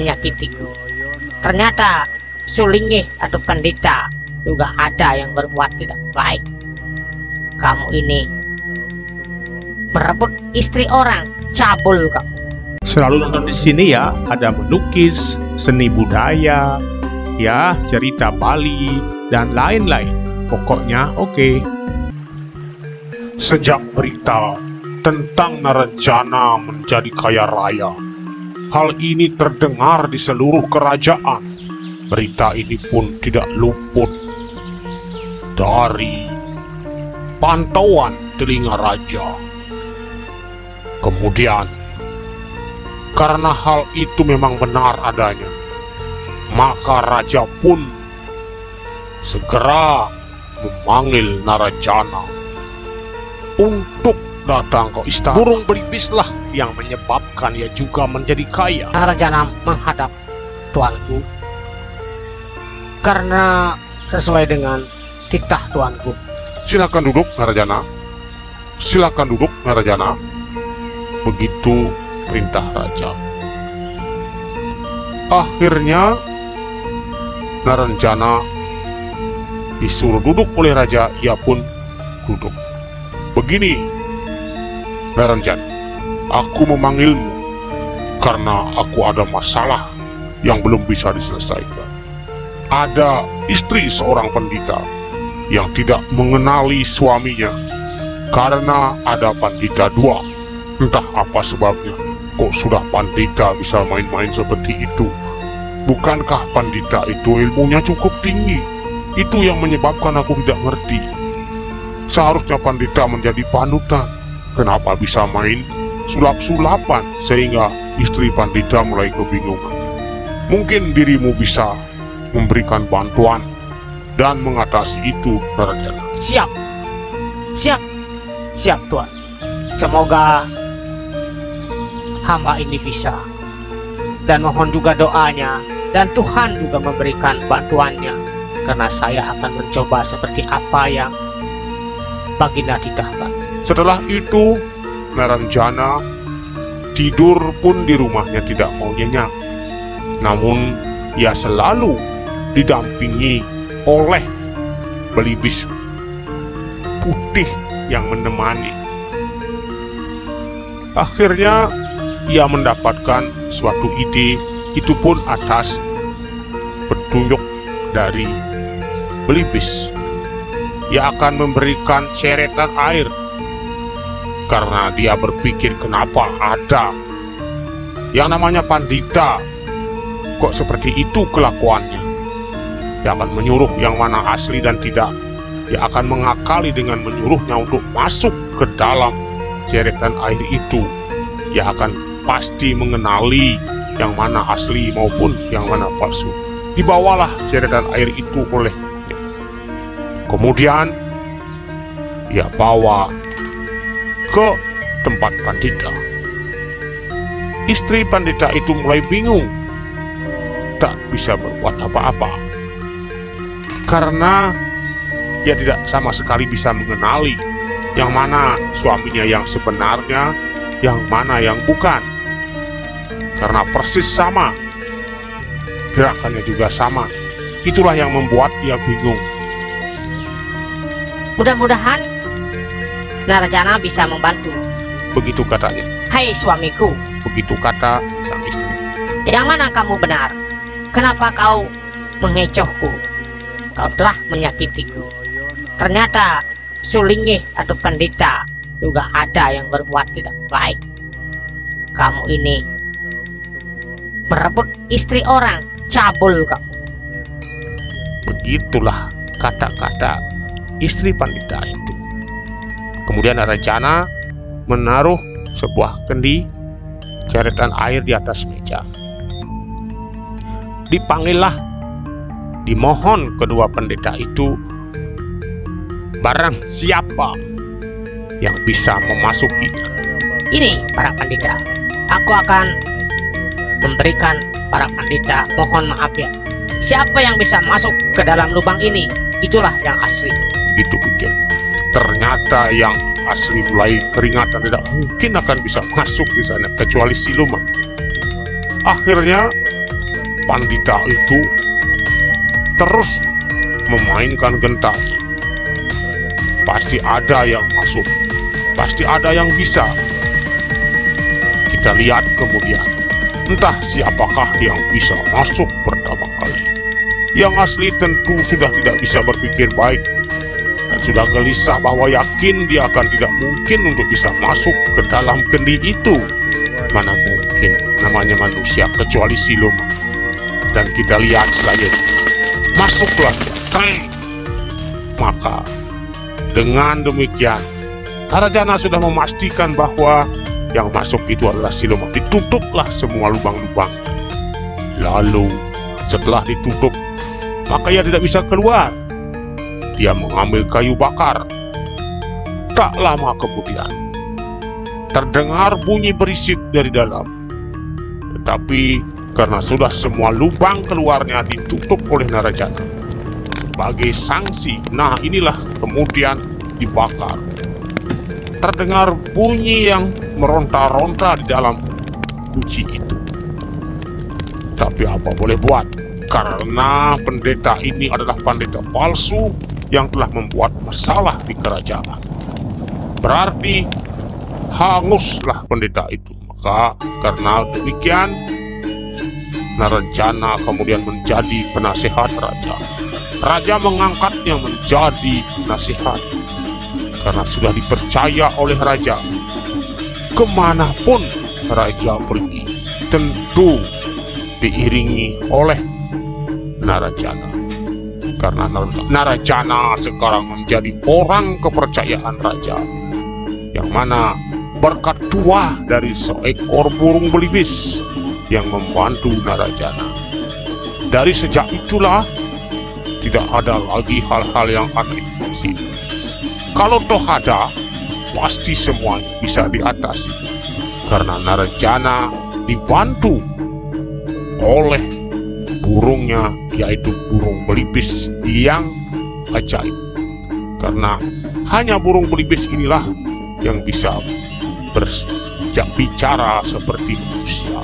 menyakitiku. Ternyata Sulingih atau pendeta juga ada yang berbuat tidak baik. Kamu ini merebut istri orang, cabul kamu. Selalu nonton di sini ya, ada melukis, seni budaya, ya, cerita Bali, dan lain-lain. Pokoknya oke. Sejak berita tentang Narajana menjadi kaya raya, hal ini terdengar di seluruh kerajaan. Berita ini pun tidak luput dari pantauan telinga raja. Kemudian, karena hal itu memang benar adanya, maka raja pun segera memanggil Narajana untuk datang ke istana. Burung belibislah yang menyebabkan ia juga menjadi kaya. Narajana menghadap tuanku karena sesuai dengan titah tuanku. Silakan duduk, Narajana. Silakan duduk, Narajana. Begitu perintah raja. Akhirnya Narajana disuruh duduk oleh raja, ia pun duduk. Begini, Narajana, aku memanggilmu karena aku ada masalah yang belum bisa diselesaikan. Ada istri seorang pendeta yang tidak mengenali suaminya karena ada pendeta dua. Entah apa sebabnya, kok sudah pendeta bisa main-main seperti itu. Bukankah pendeta itu ilmunya cukup tinggi? Itu yang menyebabkan aku tidak ngerti. Seharusnya pendeta menjadi panutan. Kenapa bisa main sulap-sulapan sehingga istri pendeta mulai kebingungan? Mungkin dirimu bisa memberikan bantuan dan mengatasi itu, Narajana. Siap, siap, siap Tuan. Semoga hamba ini bisa, dan mohon juga doanya, dan Tuhan juga memberikan bantuannya, karena saya akan mencoba seperti apa yang Baginda titahkan. Setelah itu, Narajana tidur pun di rumahnya tidak mau nyenyak. Namun, ia selalu didampingi oleh belibis putih yang menemani. Akhirnya, ia mendapatkan suatu ide, itu pun atas petunjuk dari belibis. Ia akan memberikan ceretan air karena dia berpikir kenapa ada yang namanya pandita kok seperti itu kelakuannya. Dia akan menyuruh yang mana asli dan tidak. Dia akan mengakali dengan menyuruhnya untuk masuk ke dalam ceretan air itu. Dia akan pasti mengenali yang mana asli maupun yang mana palsu. Dibawalah ceretan air itu olehnya. Kemudian ia bawa ke tempat pandita. Istri pandita itu mulai bingung, tak bisa berbuat apa-apa karena ia tidak sama sekali bisa mengenali yang mana suaminya yang sebenarnya, yang mana yang bukan. Karena persis sama, gerakannya juga sama. Itulah yang membuat ia bingung. Mudah-mudahan Narajana bisa membantu. Begitu katanya. Hai suamiku, Begitu kata sang istri. yang mana kamu benar? Kenapa kau mengecohku? Kau telah menyakitiku. Ternyata Sulingih atau pendeta juga ada yang berbuat tidak baik. Kamu ini merebut istri orang, cabul kamu. Begitulah kata-kata istri pendeta itu. Kemudian Narajana menaruh sebuah kendi ceretan air di atas meja. Dipanggillah, dimohon kedua pendeta itu, barang siapa yang bisa memasukinya. Ini para pendeta, aku akan memberikan para pendeta, mohon maaf ya. Siapa yang bisa masuk ke dalam lubang ini, itulah yang asli. Gitu pikir. Ternyata yang asli mulai keringat dan tidak mungkin akan bisa masuk di sana kecuali siluman. Akhirnya pandita itu terus memainkan gentari, pasti ada yang masuk, pasti ada yang bisa. Kita lihat kemudian, entah siapakah yang bisa masuk pertama kali. Yang asli tentu sudah tidak bisa berpikir baik dan sudah gelisah bahwa yakin dia akan tidak mungkin untuk bisa masuk ke dalam kendi itu. Mana mungkin namanya manusia kecuali siluman. Dan kita lihat saja, masuklah. Maka dengan demikian Narajana sudah memastikan bahwa yang masuk itu adalah siluman. Ditutuplah semua lubang-lubang. Lalu setelah ditutup, maka ia tidak bisa keluar. Dia mengambil kayu bakar. Tak lama kemudian terdengar bunyi berisik dari dalam. Tetapi karena sudah semua lubang keluarnya ditutup oleh Narajana, sebagai sanksi, nah inilah kemudian dibakar. Terdengar bunyi yang meronta-ronta di dalam guci itu. Tapi apa boleh buat, karena pendeta ini adalah pendeta palsu yang telah membuat masalah di kerajaan. Berarti hanguslah pendeta itu. Maka karena demikian, Narajana kemudian menjadi penasehat raja. Raja mengangkatnya menjadi penasehat karena sudah dipercaya oleh raja. Kemanapun raja pergi, tentu diiringi oleh Narajana. Karena Narajana sekarang menjadi orang kepercayaan raja, yang mana berkat tuah dari seekor burung belibis yang membantu Narajana. Dari sejak itulah tidak ada lagi hal-hal yang aneh di sini. Kalau toh ada, pasti semuanya bisa diatasi karena Narajana dibantu oleh burungnya, yaitu burung belibis yang ajaib. Karena hanya burung belibis inilah yang bisa berbicara seperti manusia.